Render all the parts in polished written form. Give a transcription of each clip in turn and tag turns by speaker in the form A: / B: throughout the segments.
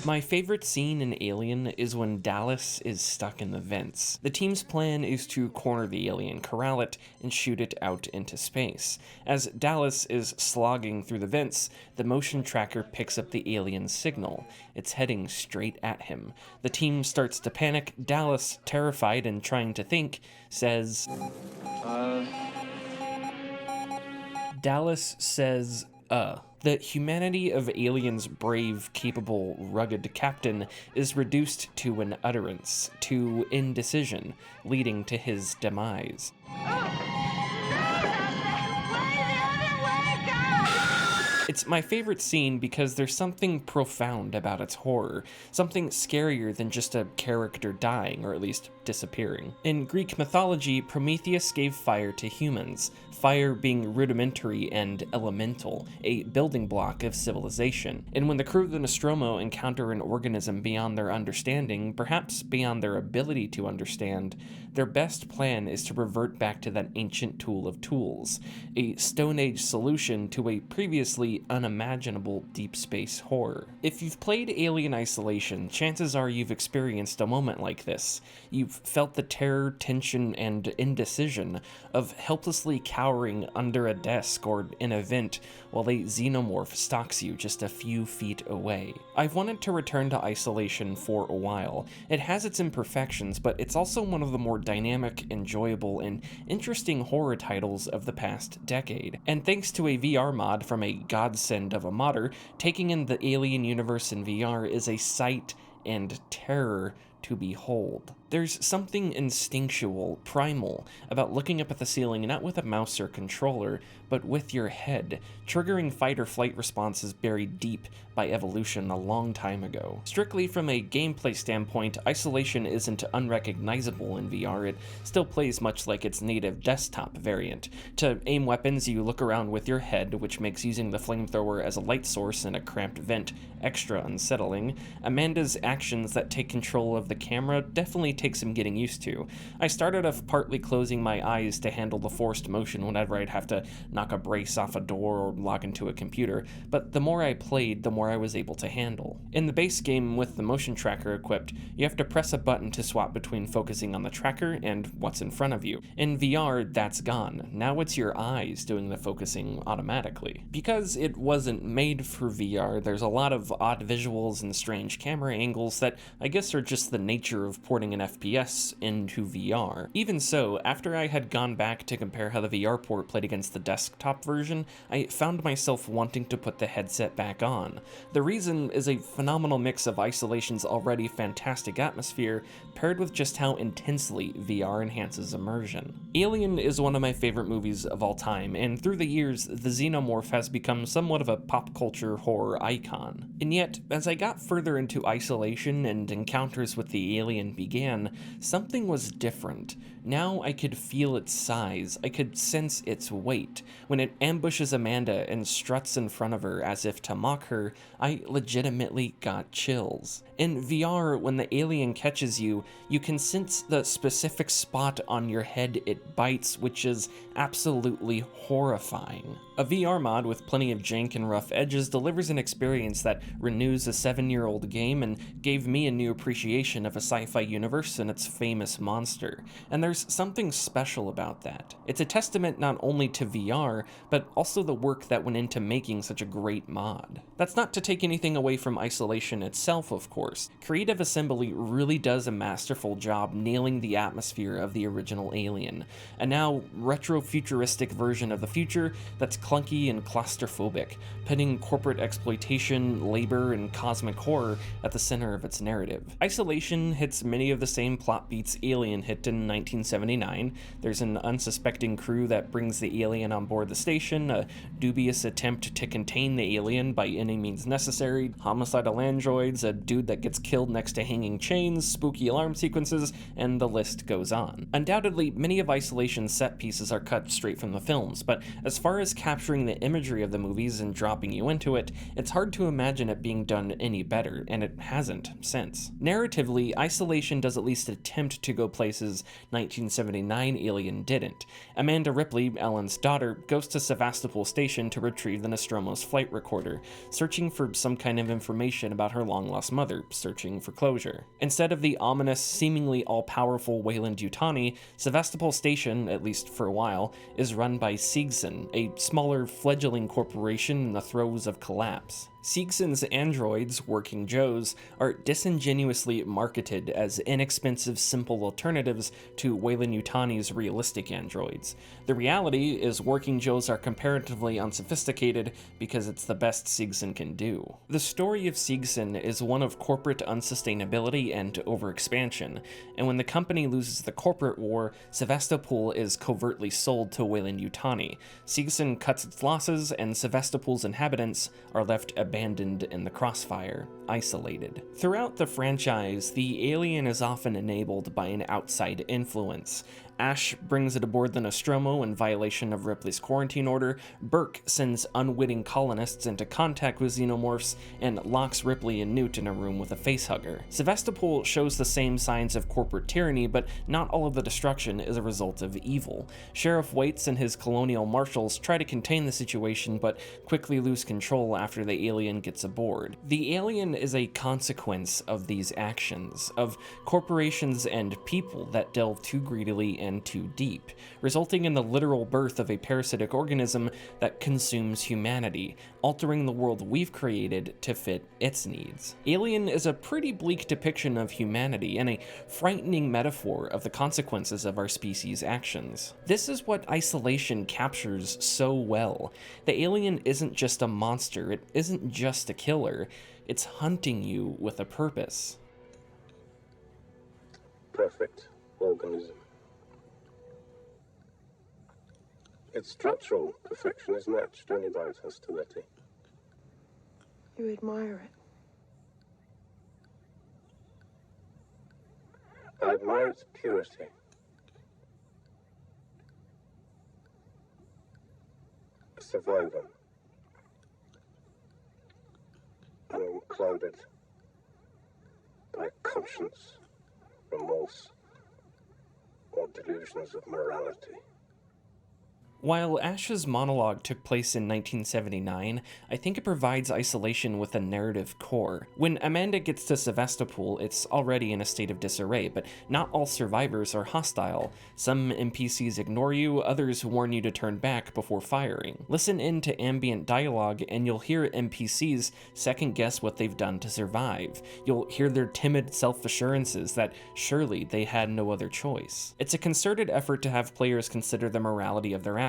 A: My favorite scene in Alien is when Dallas is stuck in the vents. The team's plan is to corner the alien, corral it, and shoot it out into space. As Dallas is slogging through the vents, the motion tracker picks up the alien's signal. It's heading straight at him. The team starts to panic. Dallas, terrified and trying to think, says, Dallas says, The humanity of Alien's brave, capable, rugged captain is reduced to an utterance, to indecision, leading to his demise. It's my favorite scene because there's something profound about its horror, something scarier than just a character dying, or at least disappearing. In Greek mythology, Prometheus gave fire to humans, fire being rudimentary and elemental, a building block of civilization. And when the crew of the Nostromo encounter an organism beyond their understanding, perhaps beyond their ability to understand, their best plan is to revert back to that ancient tool of tools, a Stone Age solution to a previously unimaginable deep space horror. If you've played Alien Isolation, chances are you've experienced a moment like this. You've felt the terror, tension, and indecision of helplessly cowering under a desk or in a vent while a xenomorph stalks you just a few feet away. I've wanted to return to Isolation for a while. It has its imperfections, but it's also one of the more dynamic, enjoyable, and interesting horror titles of the past decade. And thanks to a VR mod from a godsend of a modder, taking in the Alien universe in VR is a sight and terror to behold. There's something instinctual, primal, about looking up at the ceiling not with a mouse or controller, but with your head, triggering fight or flight responses buried deep by evolution a long time ago. Strictly from a gameplay standpoint, Isolation isn't unrecognizable in VR. It still plays much like its native desktop variant. To aim weapons, you look around with your head, which makes using the flamethrower as a light source in a cramped vent extra unsettling. Amanda's actions that take control of the camera definitely take some getting used to. I started off partly closing my eyes to handle the forced motion whenever I'd have to knock a brace off a door or log into a computer, but the more I played, the more I was able to handle. In the base game with the motion tracker equipped, you have to press a button to swap between focusing on the tracker and what's in front of you. In VR, that's gone. Now it's your eyes doing the focusing automatically. Because it wasn't made for VR, there's a lot of odd visuals and strange camera angles that I guess are just the nature of porting an FPS into VR. Even so, after I had gone back to compare how the VR port played against the desktop version, I found myself wanting to put the headset back on. The reason is a phenomenal mix of Isolation's already fantastic atmosphere paired with just how intensely VR enhances immersion. Alien is one of my favorite movies of all time, and through the years, the xenomorph has become somewhat of a pop culture horror icon. And yet, as I got further into Isolation and encounters with the alien began, something was different. Now I could feel its size, I could sense its weight. When it ambushes Amanda and struts in front of her as if to mock her, I legitimately got chills. In VR, when the alien catches you, you can sense the specific spot on your head it bites, which is absolutely horrifying. A VR mod with plenty of jank and rough edges delivers an experience that renews a 7-year-old game and gave me a new appreciation of a sci-fi universe and its famous monster. And there's something special about that. It's a testament not only to VR, but also the work that went into making such a great mod. That's not to take anything away from Isolation itself, of course. Creative Assembly really does a masterful job nailing the atmosphere of the original Alien, a now retro-futuristic version of the future that's clunky and claustrophobic, putting corporate exploitation, labor, and cosmic horror at the center of its narrative. Isolation hits many of the same plot beats Alien hit in 1979. There's an unsuspecting crew that brings the alien on board the station, a dubious attempt to contain the alien by any means necessary, homicidal androids, a dude that gets killed next to hanging chains, spooky alarm sequences, and the list goes on. Undoubtedly, many of Isolation's set pieces are cut straight from the films, but as far as capturing capturing the imagery of the movies and dropping you into it, it's hard to imagine it being done any better, and it hasn't since. Narratively, Isolation does at least attempt to go places 1979 Alien didn't. Amanda Ripley, Ellen's daughter, goes to Sevastopol Station to retrieve the Nostromo's flight recorder, searching for some kind of information about her long-lost mother, searching for closure. Instead of the ominous, seemingly all-powerful Weyland-Yutani, Sevastopol Station, at least for a while, is run by Seegson, a smaller fledgling corporation in the throes of collapse. Seegson's androids, Working Joes, are disingenuously marketed as inexpensive, simple alternatives to Weyland-Yutani's realistic androids. The reality is Working Joes are comparatively unsophisticated because it's the best Seegson can do. The story of Seegson is one of corporate unsustainability and overexpansion, and when the company loses the corporate war, Sevastopol is covertly sold to Weyland-Yutani. Seegson cuts its losses, and Sevastopol's inhabitants are left abandoned in the crossfire, isolated. Throughout the franchise, the alien is often enabled by an outside influence. Ash brings it aboard the Nostromo in violation of Ripley's quarantine order, Burke sends unwitting colonists into contact with xenomorphs, and locks Ripley and Newt in a room with a facehugger. Sevastopol shows the same signs of corporate tyranny, but not all of the destruction is a result of evil. Sheriff Waits and his colonial marshals try to contain the situation, but quickly lose control after the alien gets aboard. The alien is a consequence of these actions, of corporations and people that delve too greedily and too deep, resulting in the literal birth of a parasitic organism that consumes humanity, altering the world we've created to fit its needs. Alien is a pretty bleak depiction of humanity and a frightening metaphor of the consequences of our species' actions. This is what Isolation captures so well. The alien isn't just a monster, it isn't just a killer, it's hunting you with a purpose.
B: Perfect organism. Its structural perfection is matched only by its hostility.
C: You admire it.
B: I admire its purity. A survivor. Unclouded by conscience, remorse, or delusions of morality.
A: While Ash's monologue took place in 1979, I think it provides Isolation with a narrative core. When Amanda gets to Sevastopol, it's already in a state of disarray, but not all survivors are hostile. Some NPCs ignore you, others warn you to turn back before firing. Listen in to ambient dialogue and you'll hear NPCs second-guess what they've done to survive. You'll hear their timid self-assurances that surely they had no other choice. It's a concerted effort to have players consider the morality of their actions.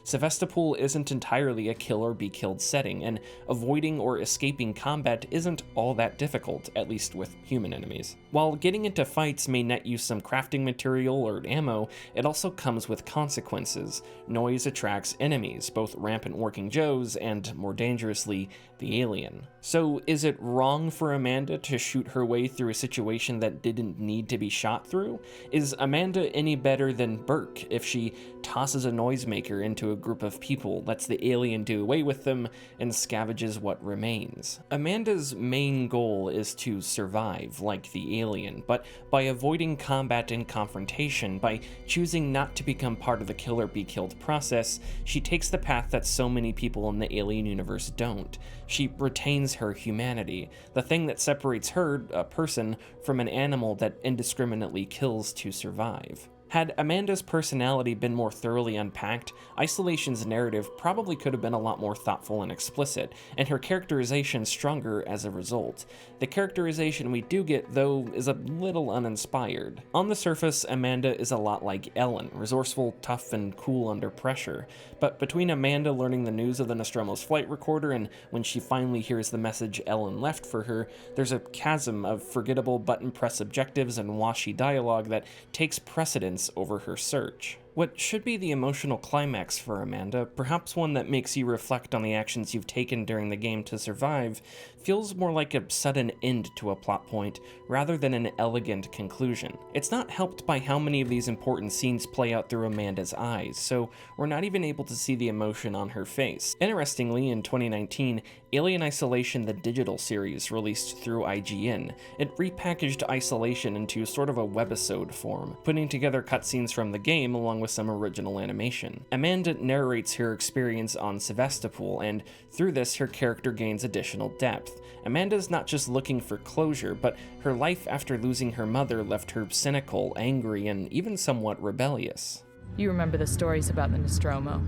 A: Sevastopol isn't entirely a kill or be killed setting, and avoiding or escaping combat isn't all that difficult, at least with human enemies. While getting into fights may net you some crafting material or ammo, it also comes with consequences. Noise attracts enemies, both rampant Working Joes and, more dangerously, the alien. So is it wrong for Amanda to shoot her way through a situation that didn't need to be shot through? Is Amanda any better than Burke if she tosses a noisemaker into a group of people, lets the alien do away with them, and scavenges what remains? Amanda's main goal is to survive, like the alien, but by avoiding combat and confrontation, by choosing not to become part of the kill or be killed process, she takes the path that so many people in the alien universe don't. She retains her humanity, the thing that separates her, a person, from an animal that indiscriminately kills to survive. Had Amanda's personality been more thoroughly unpacked, Isolation's narrative probably could have been a lot more thoughtful and explicit, and her characterization stronger as a result. The characterization we do get, though, is a little uninspired. On the surface, Amanda is a lot like Ellen, resourceful, tough, and cool under pressure. But between Amanda learning the news of the Nostromo's flight recorder and when she finally hears the message Ellen left for her, there's a chasm of forgettable button press objectives and washy dialogue that takes precedence over her search. What should be the emotional climax for Amanda, perhaps one that makes you reflect on the actions you've taken during the game to survive, feels more like a sudden end to a plot point rather than an elegant conclusion. It's not helped by how many of these important scenes play out through Amanda's eyes, so we're not even able to see the emotion on her face. Interestingly, in 2019, Alien Isolation the Digital series released through IGN. It repackaged Isolation into sort of a webisode form, putting together cutscenes from the game along with some original animation. Amanda narrates her experience on Sevastopol, and through this her character gains additional depth. Amanda's not just looking for closure, but her life after losing her mother left her cynical, angry, and even somewhat rebellious.
D: You remember the stories about the Nostromo.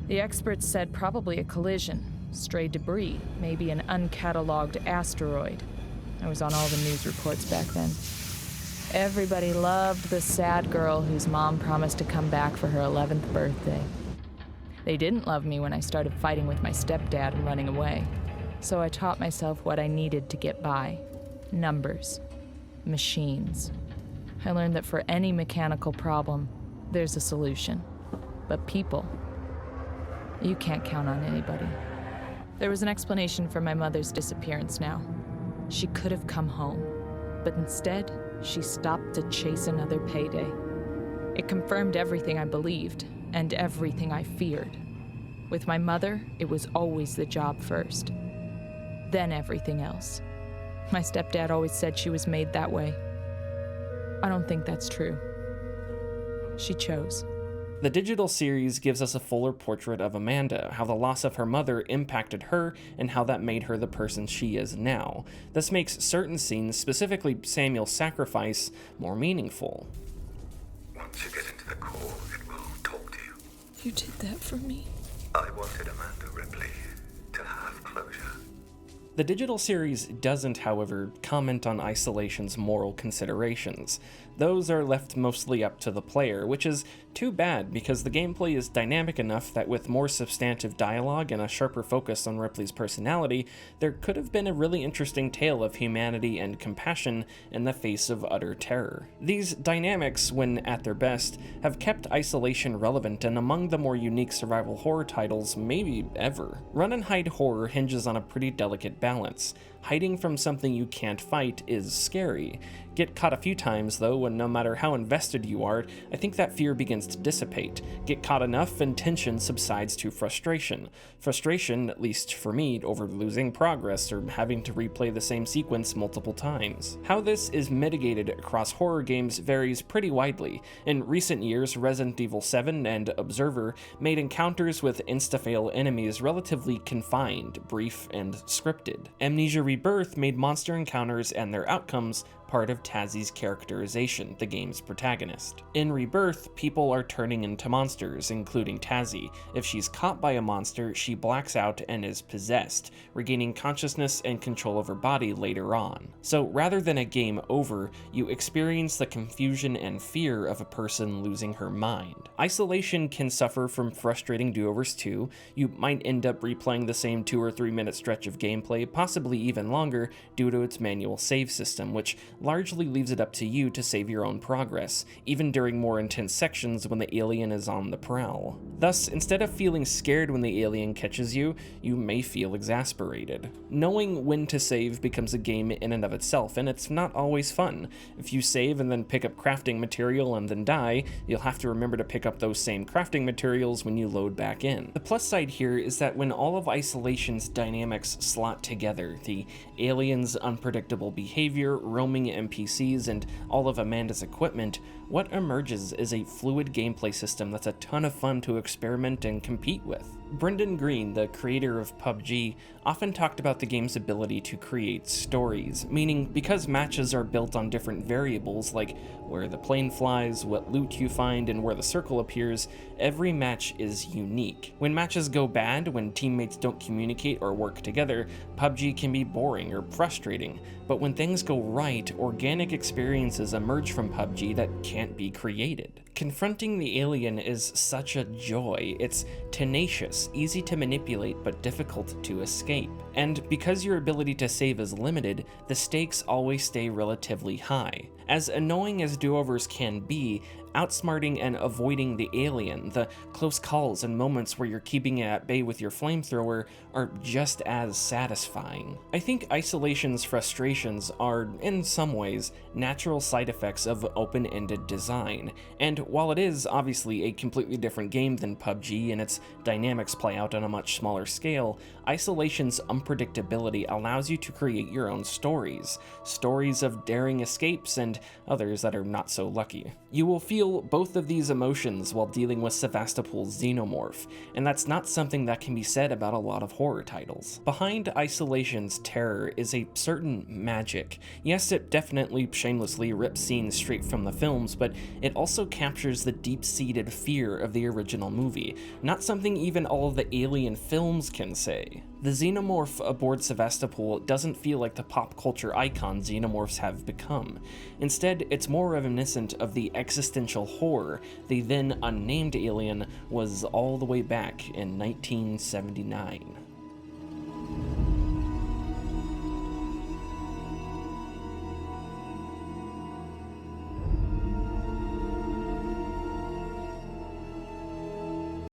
D: The experts said probably a collision, stray debris, maybe an uncatalogued asteroid. I was on all the news reports back then. Everybody loved the sad girl whose mom promised to come back for her 11th birthday. They didn't love me when I started fighting with my stepdad and running away. So I taught myself what I needed to get by. Numbers. Machines. I learned that for any mechanical problem, there's a solution. But people, you can't count on anybody. There was an explanation for my mother's disappearance now. She could have come home, but instead, she stopped to chase another payday. It confirmed everything I believed, and everything I feared. With my mother, it was always the job first. Then everything else. My stepdad always said she was made that way. I don't think that's true. She chose.
A: The digital series gives us a fuller portrait of Amanda, how the loss of her mother impacted her, and how that made her the person she is now. This makes certain scenes, specifically Samuel's sacrifice, more meaningful.
E: Once you get into the core, it will talk to you.
C: You did that for me.
E: I wanted Amanda Ripley to have closure.
A: The digital series doesn't, however, comment on Isolation's moral considerations. Those are left mostly up to the player, which is too bad because the gameplay is dynamic enough that with more substantive dialogue and a sharper focus on Ripley's personality, there could have been a really interesting tale of humanity and compassion in the face of utter terror. These dynamics, when at their best, have kept Isolation relevant and among the more unique survival horror titles maybe ever. Run and hide horror hinges on a pretty delicate balance. Hiding from something you can't fight is scary. Get caught a few times though, and no matter how invested you are, I think that fear begins to dissipate. Get caught enough and tension subsides to frustration. Frustration, at least for me, over losing progress or having to replay the same sequence multiple times. How this is mitigated across horror games varies pretty widely. In recent years, Resident Evil 7 and Observer made encounters with insta-fail enemies relatively confined, brief, and scripted. Amnesia Rebirth made monster encounters and their outcomes part of Tazzie's characterization, the game's protagonist. In Rebirth, people are turning into monsters, including Tazzie. If she's caught by a monster, she blacks out and is possessed, regaining consciousness and control of her body later on. So rather than a game over, you experience the confusion and fear of a person losing her mind. Isolation can suffer from frustrating do-overs too. You might end up replaying the same 2 or 3 minute stretch of gameplay, possibly even longer, due to its manual save system, which largely leaves it up to you to save your own progress, even during more intense sections when the alien is on the prowl. Thus, instead of feeling scared when the alien catches you, you may feel exasperated. Knowing when to save becomes a game in and of itself, and it's not always fun. If you save and then pick up crafting material and then die, you'll have to remember to pick up those same crafting materials when you load back in. The plus side here is that when all of Isolation's dynamics slot together, the alien's unpredictable behavior, roaming NPCs, and all of Amanda's equipment, what emerges is a fluid gameplay system that's a ton of fun to experiment and compete with. Brendan Greene, the creator of PUBG, often talked about the game's ability to create stories, meaning because matches are built on different variables like where the plane flies, what loot you find, and where the circle appears, every match is unique. When matches go bad, when teammates don't communicate or work together, PUBG can be boring or frustrating, but when things go right, organic experiences emerge from PUBG that can't be created. Confronting the alien is such a joy. It's tenacious, easy to manipulate, but difficult to escape. And because your ability to save is limited, the stakes always stay relatively high. As annoying as do-overs can be, Outsmarting and avoiding the alien, the close calls and moments where you're keeping it at bay with your flamethrower are just as satisfying. I think Isolation's frustrations are, in some ways, natural side effects of open-ended design, and while it is obviously a completely different game than PUBG and its dynamics play out on a much smaller scale, Isolation's unpredictability allows you to create your own stories of daring escapes and others that are not so lucky. You will feel both of these emotions while dealing with Sevastopol's xenomorph, and that's not something that can be said about a lot of horror titles. Behind Isolation's terror is a certain magic. Yes, it definitely shamelessly rips scenes straight from the films, but it also captures the deep-seated fear of the original movie, not something even all of the Alien films can say. The xenomorph aboard Sevastopol doesn't feel like the pop culture icon xenomorphs have become. Instead, it's more reminiscent of the existential horror the then unnamed alien was all the way back in 1979.